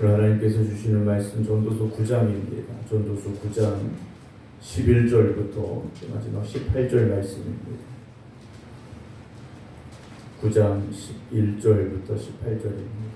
하나님께서 주시는 말씀 전도서 9장입니다. 전도서 9장 11절부터 마지막 18절 말씀입니다. 9장 11절부터 18절입니다.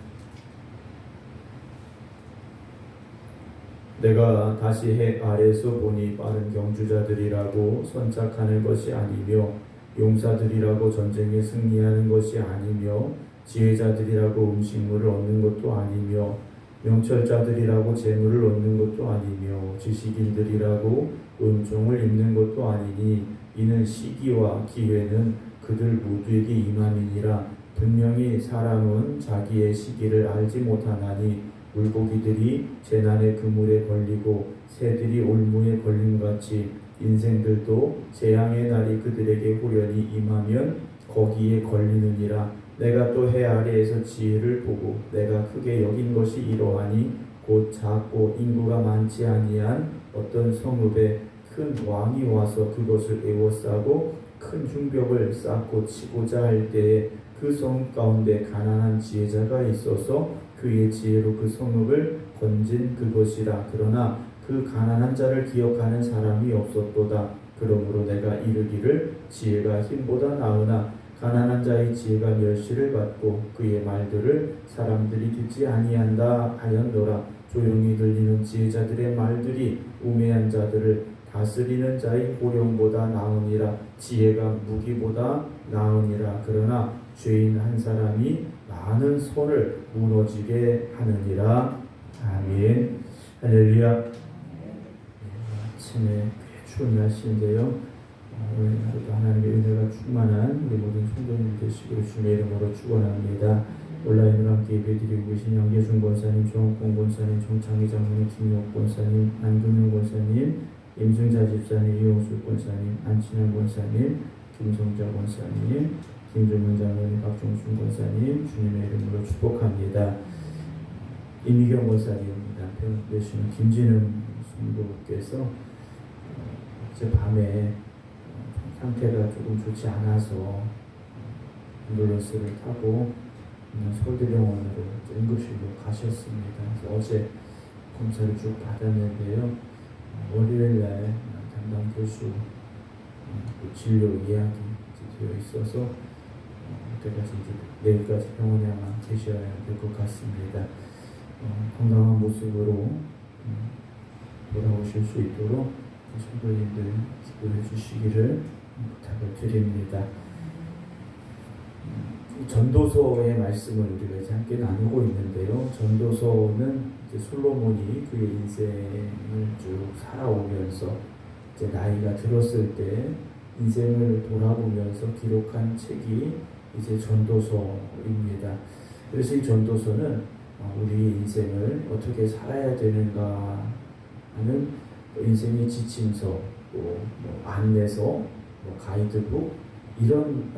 내가 다시 해 아래에서 보니 빠른 경주자들이라고 선착하는 것이 아니며 용사들이라고 전쟁에 승리하는 것이 아니며 지혜자들이라고 음식물을 얻는 것도 아니며 명철자들이라고 재물을 얻는 것도 아니며 지식인들이라고 은총을 입는 것도 아니니 이는 시기와 기회는 그들 모두에게 임함이니라. 분명히 사람은 자기의 시기를 알지 못하나니 물고기들이 재난의 그물에 걸리고 새들이 올무에 걸림같이 인생들도 재앙의 날이 그들에게 호련히 임하면 거기에 걸리느니라. 내가 또 해 아래에서 지혜를 보고 내가 크게 여긴 것이 이러하니 곧 작고 인구가 많지 아니한 어떤 성읍에 큰 왕이 와서 그것을 에워싸고 큰 흉벽을 쌓고 치고자 할 때에 그 성 가운데 가난한 지혜자가 있어서 그의 지혜로 그 성읍을 건진 그것이라. 그러나 그 가난한 자를 기억하는 사람이 없었도다. 그러므로 내가 이르기를 지혜가 힘보다 나으나 가난한 자의 지혜가 멸시를 받고 그의 말들을 사람들이 듣지 아니한다 하였노라. 조용히 들리는 지혜자들의 말들이 우매한 자들을 다스리는 자의 호령보다 나으니라. 지혜가 무기보다 나으니라. 그러나 죄인 한 사람이 많은 손을 무너지게 하느니라. 아멘. 할렐루야. 아침에 추운 날씨인데요. 오늘 하루도 하나님의 은혜가 충만한 우리 모든 성도님 되시기를 주님의 이름으로 축원합니다. 온라인으로 함께 예배드리고 계신 양계준 권사님, 조홍봉 권사님, 정창희 장로님, 김용 권사님, 안금용 권사님, 임승자 집사님, 이용수 권사님, 안친환 권사님, 김성자 권사님, 김종문 장로님, 박종순 권사님, 주님의 이름으로 축복합니다. 임희경 권사님 남편 되시는 김진음 성도께서 어제 밤에 상태가 조금 좋지 않아서 앰뷸런스를 타고 서울대병원으로 응급실로 가셨습니다. 그래서 어제 검사를 쭉 받았는데요. 월요일날 담당 교수 진료 예약이 되어 있어서 그때까지 내일까지 병원에 아마 계셔야 될 것 같습니다. 건강한 모습으로 돌아오실 수 있도록 성도님들 기도해 주시기를 부탁을 드립니다. 전도서의 말씀을 우리가 이제 함께 나누고 있는데요. 전도서는 이제 솔로몬이 그의 인생을 쭉 살아오면서 이제 나이가 들었을 때 인생을 돌아보면서 기록한 책이 이제 전도서입니다. 그래서 이 전도서는 우리의 인생을 어떻게 살아야 되는가 하는 인생의 지침서, 또 안내서, 가이드북 이런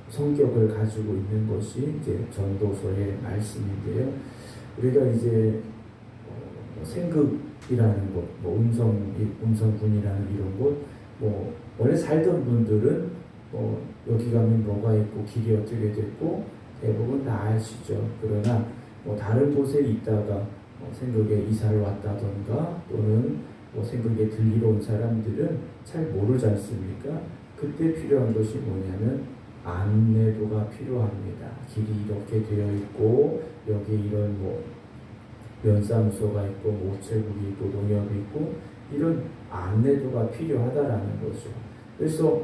성격을 가지고 있는 것이 이제 전도서의 말씀인데요. 우리가 이제 생극이라는 곳, 음성군이라는 이런 곳, 원래 살던 분들은 여기 가면 뭐가 있고 길이 어떻게 됐고 대부분 다 아시죠. 그러나 다른 곳에 있다가 생극에 이사를 왔다던가 또는 생극에 들리러 온 사람들은 잘 모르지 않습니까? 그때 필요한 것이 뭐냐면 안내도가 필요합니다. 길이 이렇게 되어 있고 여기 이런 면사무소가 있고 우체국이 있고 농협이 있고 이런 안내도가 필요하다라는 거죠. 그래서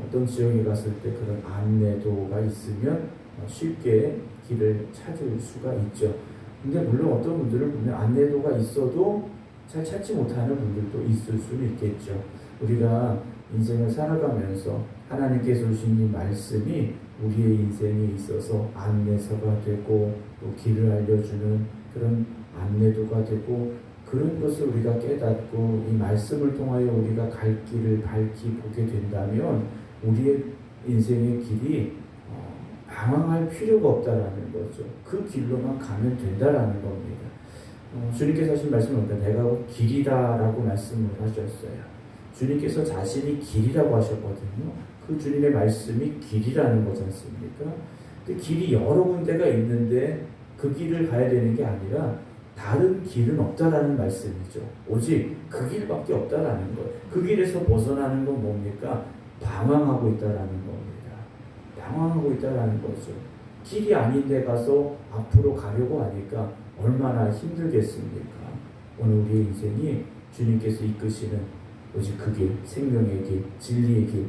어떤 지역에 갔을 때 그런 안내도가 있으면 쉽게 길을 찾을 수가 있죠. 근데 물론 어떤 분들은 보면 안내도가 있어도 잘 찾지 못하는 분들도 있을 수는 있겠죠. 우리가 인생을 살아가면서 하나님께서 주신 이 말씀이 우리의 인생에 있어서 안내서가 되고 또 길을 알려주는 그런 안내도가 되고 그런 것을 우리가 깨닫고 이 말씀을 통하여 우리가 갈 길을 밝히 보게 된다면 우리의 인생의 길이 방황할 필요가 없다라는 거죠. 그 길로만 가면 된다라는 겁니다. 주님께서 하신 말씀은 내가 길이다라고 말씀을 하셨어요. 주님께서 자신이 길이라고 하셨거든요. 그 주님의 말씀이 길이라는 거지 않습니까? 근데 길이 여러 군데가 있는데 그 길을 가야 되는 게 아니라 다른 길은 없다라는 말씀이죠. 오직 그 길밖에 없다라는 거예요. 그 길에서 벗어나는 건 뭡니까? 방황하고 있다라는 겁니다. 방황하고 있다라는 거죠. 길이 아닌 데 가서 앞으로 가려고 하니까 얼마나 힘들겠습니까? 오늘 우리의 인생이 주님께서 이끄시는 오직 그 길, 생명의 길, 진리의 길,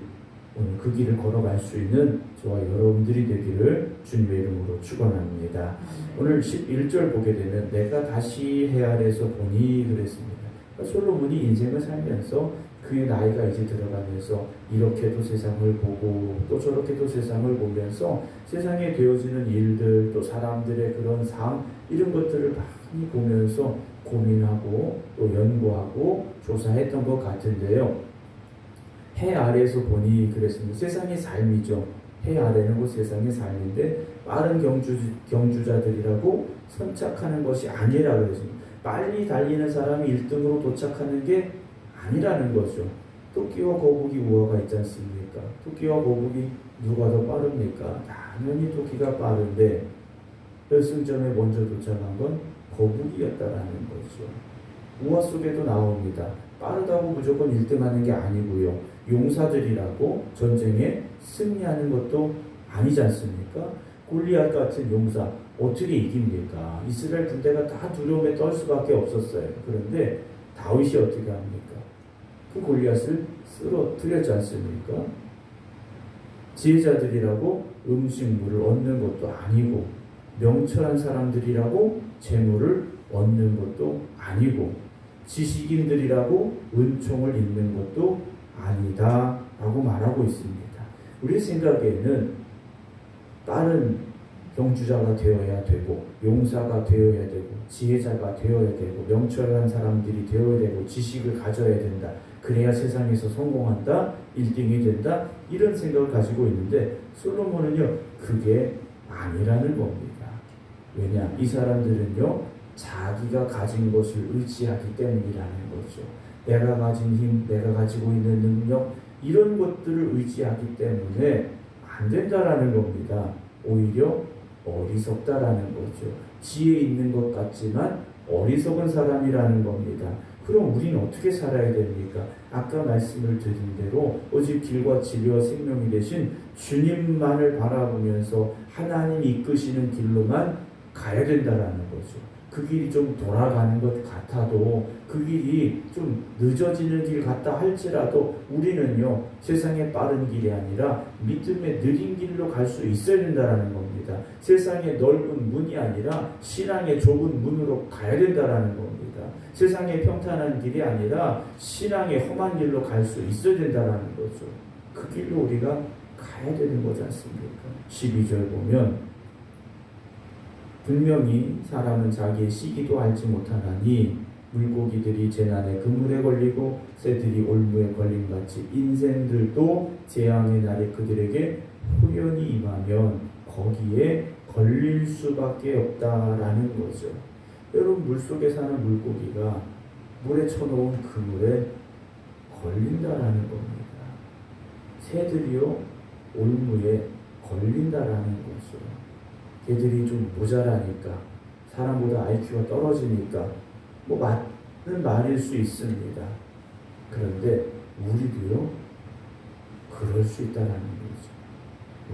오늘 그 길을 걸어갈 수 있는 저와 여러분들이 되기를 주님의 이름으로 축원합니다. 오늘 11절 보게 되면 내가 다시 해 아래에서 보니 그랬습니다. 그러니까 솔로몬이 인생을 살면서 그의 나이가 이제 들어가면서 이렇게도 세상을 보고 또 저렇게도 세상을 보면서 세상에 되어지는 일들 또 사람들의 그런 삶 이런 것들을 많이 보면서 고민하고 또 연구하고 조사했던 것 같은데요. 해 아래에서 보니 그랬습니다. 세상의 삶이죠. 해 아래는 그 세상의 삶인데 빠른 경주자들이라고 선착하는 것이 아니라 그랬습니다. 빨리 달리는 사람이 1등으로 도착하는 게 아니라는 거죠. 토끼와 거북이 우화가 있지 않습니까? 토끼와 거북이 누가 더 빠릅니까? 당연히 토끼가 빠른데 결승점에 먼저 도착한 건 거북이였다라는 거죠. 우화 속에도 나옵니다. 빠르다고 무조건 1등하는 게 아니고요. 용사들이라고 전쟁에 승리하는 것도 아니지 않습니까? 골리앗 같은 용사 어떻게 이깁니까? 이스라엘 군대가 다 두려움에 떨 수밖에 없었어요. 그런데 다윗이 어떻게 합니까? 그 골리앗을 쓰러뜨렸지 않습니까? 지혜자들이라고 음식물을 얻는 것도 아니고 명철한 사람들이라고 재물을 얻는 것도 아니고 지식인들이라고 은총을 입는 것도 아니다 라고 말하고 있습니다. 우리 생각에는 빠른 경주자가 되어야 되고 용사가 되어야 되고 지혜자가 되어야 되고 명철한 사람들이 되어야 되고 지식을 가져야 된다. 그래야 세상에서 성공한다. 1등이 된다. 이런 생각을 가지고 있는데 솔로몬은요. 그게 아니라는 겁니다. 왜냐? 이 사람들은요. 자기가 가진 것을 의지하기 때문이라는 거죠. 내가 가진 힘, 내가 가지고 있는 능력 이런 것들을 의지하기 때문에 안 된다라는 겁니다. 오히려 어리석다라는 거죠. 지혜 있는 것 같지만 어리석은 사람이라는 겁니다. 그럼 우리는 어떻게 살아야 됩니까? 아까 말씀을 드린 대로 오직 길과 진리와 생명이 되신 주님만을 바라보면서 하나님이 이끄시는 길로만 가야 된다라는 거죠. 그 길이 좀 돌아가는 것 같아도 그 길이 좀 늦어지는 길 같다 할지라도 우리는요 세상의 빠른 길이 아니라 믿음의 느린 길로 갈 수 있어야 된다는 겁니다. 세상의 넓은 문이 아니라 신앙의 좁은 문으로 가야 된다는 겁니다. 세상의 평탄한 길이 아니라 신앙의 험한 길로 갈 수 있어야 된다는 거죠. 그 길로 우리가 가야 되는 거지 않습니까? 12절 보면 분명히 사람은 자기의 시기도 알지 못하나니 물고기들이 재난의 그물에 걸리고 새들이 올무에 걸림같이 인생들도 재앙의 날에 그들에게 후련히 임하면 거기에 걸릴 수밖에 없다라는 거죠. 여러분 물속에 사는 물고기가 물에 쳐놓은 그물에 걸린다라는 겁니다. 새들이요 올무에 걸린다라는 거죠. 걔들이 좀 모자라니까 사람보다 IQ가 떨어지니까 뭐 맞는 말일 수 있습니다. 그런데 우리도요 그럴 수 있다는 거죠.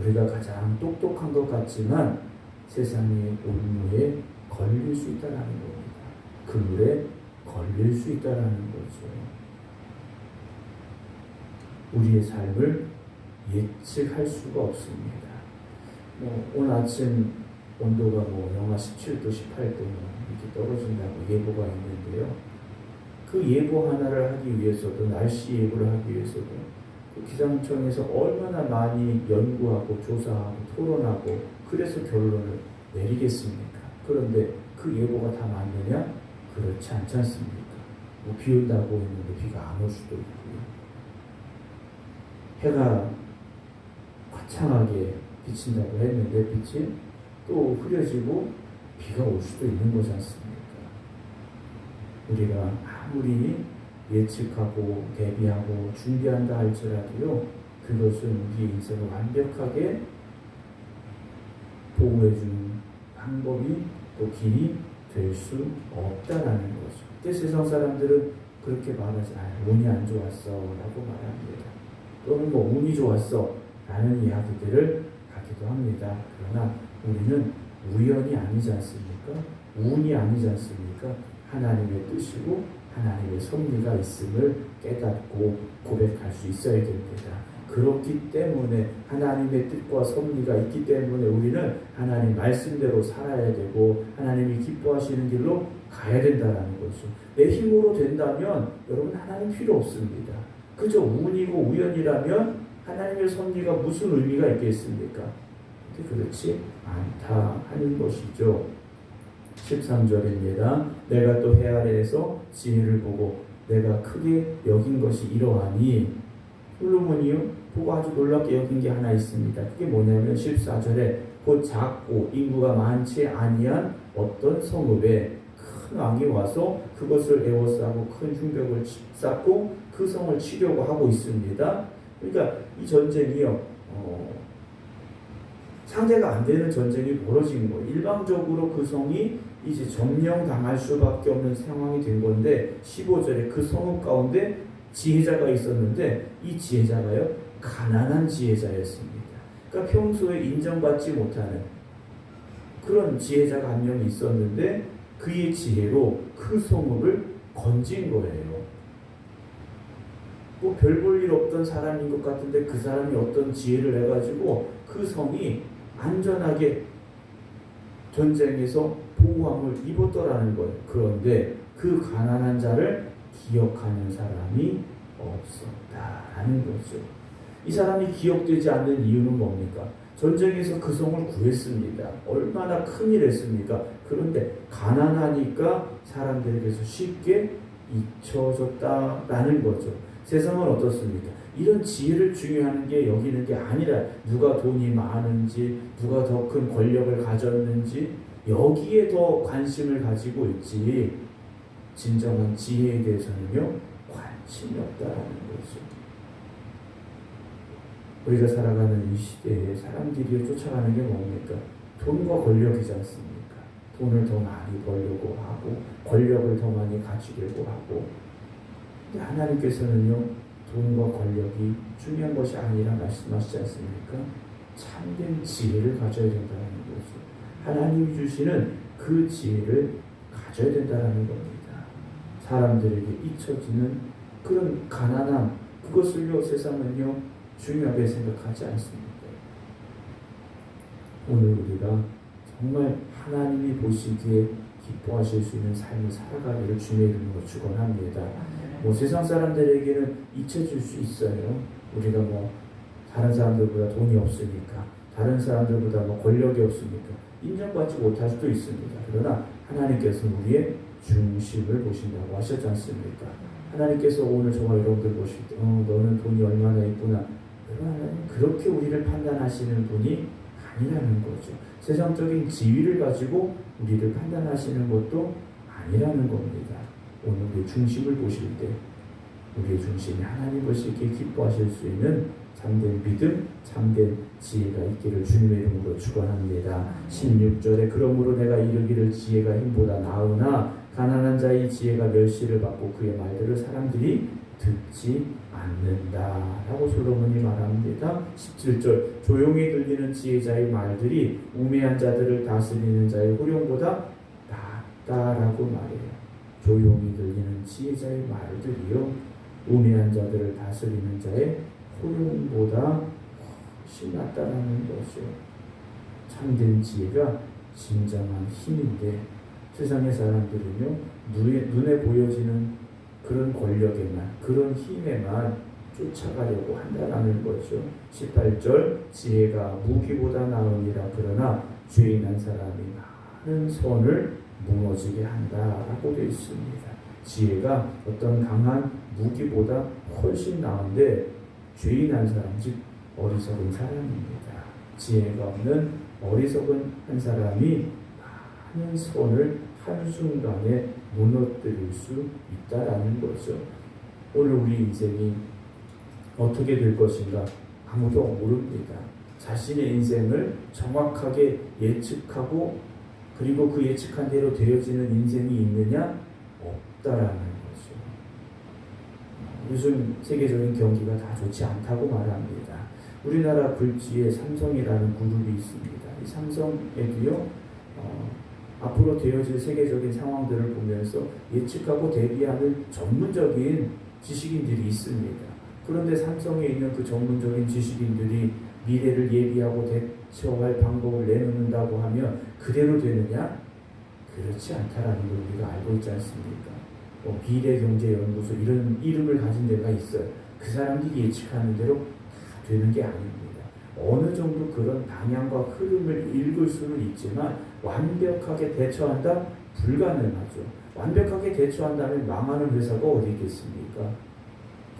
우리가 가장 똑똑한 것 같지만 세상의 올무에 걸릴 수 있다는 겁니다. 그물에 걸릴 수 있다는 거죠. 우리의 삶을 예측할 수가 없습니다. 오늘 아침 온도가 영하 17도, 18도 이렇게 떨어진다고 예보가 있는데요. 그 예보 하나를 하기 위해서도 날씨 예보를 하기 위해서도 그 기상청에서 얼마나 많이 연구하고 조사하고 토론하고 그래서 결론을 내리겠습니까? 그런데 그 예보가 다 맞느냐? 그렇지 않지 않습니까? 비 온다고 했는데 비가 안 올 수도 있고요. 해가 화창하게 비친다고 했는데 빛이 또 흐려지고 비가 올 수도 있는 거지 않습니까? 우리가 아무리 예측하고 대비하고 준비한다 할지라도요 그것은 우리 인생을 완벽하게 보호해주는 방법이 또 길이 될 수 없다라는 거죠. 근데 세상 사람들은 그렇게 말하지, 운이 안 좋았어 라고 말합니다. 또는 운이 좋았어 라는 이야기들을 하기도 합니다. 그러나 우리는 우연이 아니지 않습니까? 운이 아니지 않습니까? 하나님의 뜻이고 하나님의 섭리가 있음을 깨닫고 고백할 수 있어야 됩니다. 그렇기 때문에 하나님의 뜻과 섭리가 있기 때문에 우리는 하나님 말씀대로 살아야 되고 하나님이 기뻐하시는 길로 가야 된다는 거죠. 내 힘으로 된다면 여러분 하나님 필요 없습니다. 그저 운이고 우연이라면 하나님의 섭리가 무슨 의미가 있겠습니까? 그렇지 않다 하는 것이죠. 13절입니다. 내가 또 해 아래에서 지혜를 보고 내가 크게 여긴 것이 이러하니, 솔로몬이요 보고 아주 놀랍게 여긴 게 하나 있습니다. 그게 뭐냐면 14절에 곧 작고 인구가 많지 아니한 어떤 성읍에 큰 왕이 와서 그것을 에워싸고 큰 흉벽을 쌓고 그 성을 치려고 하고 있습니다. 그러니까 이 전쟁이요 상대가 안 되는 전쟁이 벌어진 거예요. 일방적으로 그 성이 이제 점령당할 수밖에 없는 상황이 된 건데 15절에 그 성읍 가운데 지혜자가 있었는데 이 지혜자가요 가난한 지혜자였습니다. 그러니까 평소에 인정받지 못하는 그런 지혜자가 한 명이 있었는데 그의 지혜로 그 성읍을 건진 거예요. 별 볼 일 없던 사람인 것 같은데 그 사람이 어떤 지혜를 해가지고 그 성이 안전하게 전쟁에서 보호함을 입었더라는 거예요. 그런데 그 가난한 자를 기억하는 사람이 없었다라는 거죠. 이 사람이 기억되지 않는 이유는 뭡니까? 전쟁에서 그 성을 구했습니다. 얼마나 큰일 했습니까? 그런데 가난하니까 사람들에게서 쉽게 잊혀졌다라는 거죠. 세상은 어떻습니까? 이런 지혜를 중요한 게 여기는 게 아니라 누가 돈이 많은지 누가 더 큰 권력을 가졌는지 여기에 더 관심을 가지고 있지 진정한 지혜에 대해서는요 관심이 없다라는 거죠. 우리가 살아가는 이 시대에 사람들이 쫓아가는 게 뭡니까? 돈과 권력이지 않습니까? 돈을 더 많이 벌려고 하고 권력을 더 많이 가지려고 하고, 근데 하나님께서는요 돈과 권력이 중요한 것이 아니라 말씀하시지 않습니까? 참된 지혜를 가져야 된다는 거죠. 하나님이 주시는 그 지혜를 가져야 된다는 겁니다. 사람들에게 잊혀지는 그런 가난함, 그것을요 세상은요 중요하게 생각하지 않습니다. 오늘 우리가 정말 하나님이 보시기에 기뻐하실 수 있는 삶을 살아가기를 주님의 이름으로 축원합니다. 세상 사람들에게는 잊혀질 수 있어요. 우리가 다른 사람들보다 돈이 없으니까, 다른 사람들보다 권력이 없으니까 인정받지 못할 수도 있습니다. 그러나 하나님께서는 우리의 중심을 보신다고 하셨지 않습니까? 하나님께서 오늘 저와 여러분들 보실 때 너는 돈이 얼마나 있구나, 그렇게 우리를 판단하시는 분이 아니라는 거죠. 세상적인 지위를 가지고 우리를 판단하시는 것도 아니라는 겁니다. 오늘 우리의 중심을 보실 때 우리의 중심이 하나님 보시기에 기뻐하실 수 있는 참된 믿음, 참된 지혜가 있기를 주님의 이름으로 축원합니다. 16절에 그러므로 내가 이르기를 지혜가 힘보다 나으나 가난한 자의 지혜가 멸시를 받고 그의 말들을 사람들이 듣지 않는다라고 솔로몬이 말합니다. 17절 조용히 들리는 지혜자의 말들이 우매한 자들을 다스리는 자의 호령보다 낫다라고 말해요. 조용히 들리는 지혜자의 말들이요 우매한 자들을 다스리는 자의 호령보다 훨씬 낫다라는 거죠. 참된 지혜가 진정한 힘인데 세상의 사람들은요 눈에 보여지는 그런 권력에만, 그런 힘에만 쫓아가려고 한다라는 거죠. 18절 지혜가 무기보다 나으니라 그러나 죄인 한 사람이 많은 선을 무너지게 한다라고 되어 있습니다. 지혜가 어떤 강한 무기보다 훨씬 나은데 죄인 한 사람, 즉 어리석은 사람입니다. 지혜가 없는 어리석은 한 사람이 많은 선을 한순간에 무너뜨릴 수 있다라는 거죠. 오늘 우리 인생이 어떻게 될 것인가 아무도 모릅니다. 자신의 인생을 정확하게 예측하고 그리고 그 예측한 대로 되어지는 인생이 있느냐? 없다라는 거죠. 요즘 세계적인 경기가 다 좋지 않다고 말합니다. 우리나라 굴지에 삼성이라는 그룹이 있습니다. 이 삼성에도요, 앞으로 되어질 세계적인 상황들을 보면서 예측하고 대비하는 전문적인 지식인들이 있습니다. 그런데 삼성에 있는 그 전문적인 지식인들이 미래를 예비하고 대처할 방법을 내놓는다고 하면 그대로 되느냐? 그렇지 않다라는 걸 우리가 알고 있지 않습니까? 미래경제연구소 이런 이름을 가진 데가 있어요. 그 사람들이 예측하는 대로 다 되는 게 아닙니다. 어느 정도 그런 방향과 흐름을 읽을 수는 있지만 완벽하게 대처한다? 불가능하죠. 완벽하게 대처한다면 망하는 회사가 어디 있겠습니까?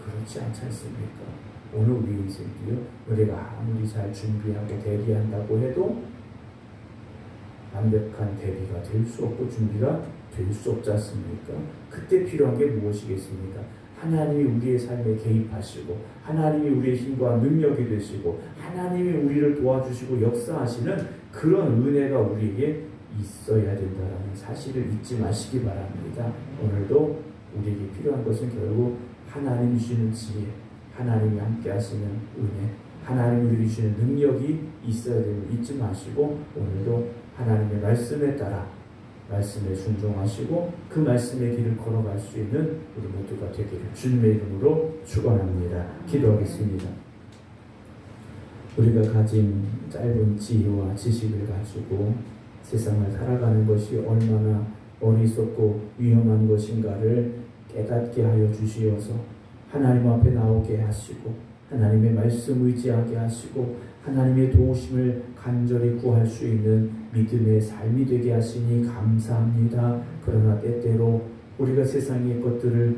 그렇지 않지 않습니까? 오늘 우리 인생도요, 우리가 아무리 잘 준비하고 대비한다고 해도 완벽한 대비가 될 수 없고 준비가 될 수 없지 않습니까? 그때 필요한 게 무엇이겠습니까? 하나님이 우리의 삶에 개입하시고 하나님이 우리의 힘과 능력이 되시고 하나님이 우리를 도와주시고 역사하시는 그런 은혜가 우리에게 있어야 된다는 사실을 잊지 마시기 바랍니다. 오늘도 우리에게 필요한 것은 결국 하나님이 주시는 지혜, 하나님이 함께 하시는 은혜, 하나님이 우리에게 주시는 능력이 있어야 됨을 잊지 마시고 오늘도 하나님의 말씀에 따라 말씀에 순종하시고 그 말씀의 길을 걸어갈 수 있는 우리 모두가 되기를 주님의 이름으로 축원합니다. 기도하겠습니다. 우리가 가진 짧은 지혜와 지식을 가지고 세상을 살아가는 것이 얼마나 어리석고 위험한 것인가를 깨닫게 하여 주시어서 하나님 앞에 나오게 하시고 하나님의 말씀 의지하게 하시고 하나님의 도우심을 간절히 구할 수 있는 믿음의 삶이 되게 하시니 감사합니다. 그러나 때때로 우리가 세상의 것들을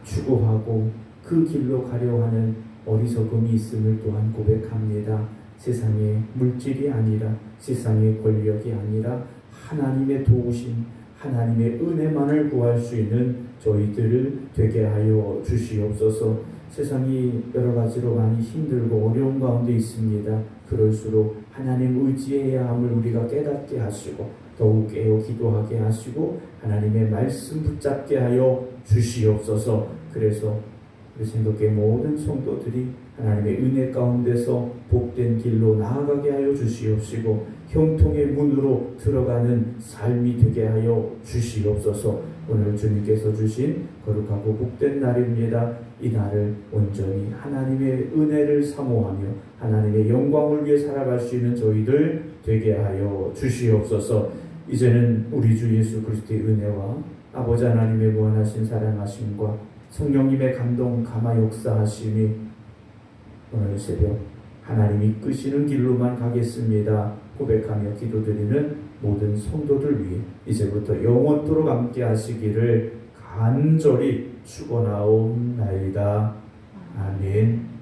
추구하고 그 길로 가려 하는 어리석음이 있음을 또한 고백합니다. 세상의 물질이 아니라 세상의 권력이 아니라 하나님의 도우심, 하나님의 은혜만을 구할 수 있는 저희들을 되게 하여 주시옵소서. 세상이 여러 가지로 많이 힘들고 어려운 가운데 있습니다. 그럴수록 하나님 의지해야 함을 우리가 깨닫게 하시고 더욱 깨어 기도하게 하시고 하나님의 말씀 붙잡게 하여 주시옵소서. 그래서 우리 생각의 모든 성도들이 하나님의 은혜 가운데서 복된 길로 나아가게 하여 주시옵시고 형통의 문으로 들어가는 삶이 되게 하여 주시옵소서. 오늘 주님께서 주신 거룩하고 복된 날입니다. 이 날을 온전히 하나님의 은혜를 사모하며 하나님의 영광을 위해 살아갈 수 있는 저희들 되게 하여 주시옵소서. 이제는 우리 주 예수 그리스도의 은혜와 아버지 하나님의 무한하신 사랑하심과 성령님의 감동 감화 역사하심이 오늘 새벽 하나님이 이끄시는 길로만 가겠습니다 고백하며 기도드리는 모든 성도들 위해 이제부터 영원토록 함께 하시기를 간절히 축원하옵나이다. 아멘.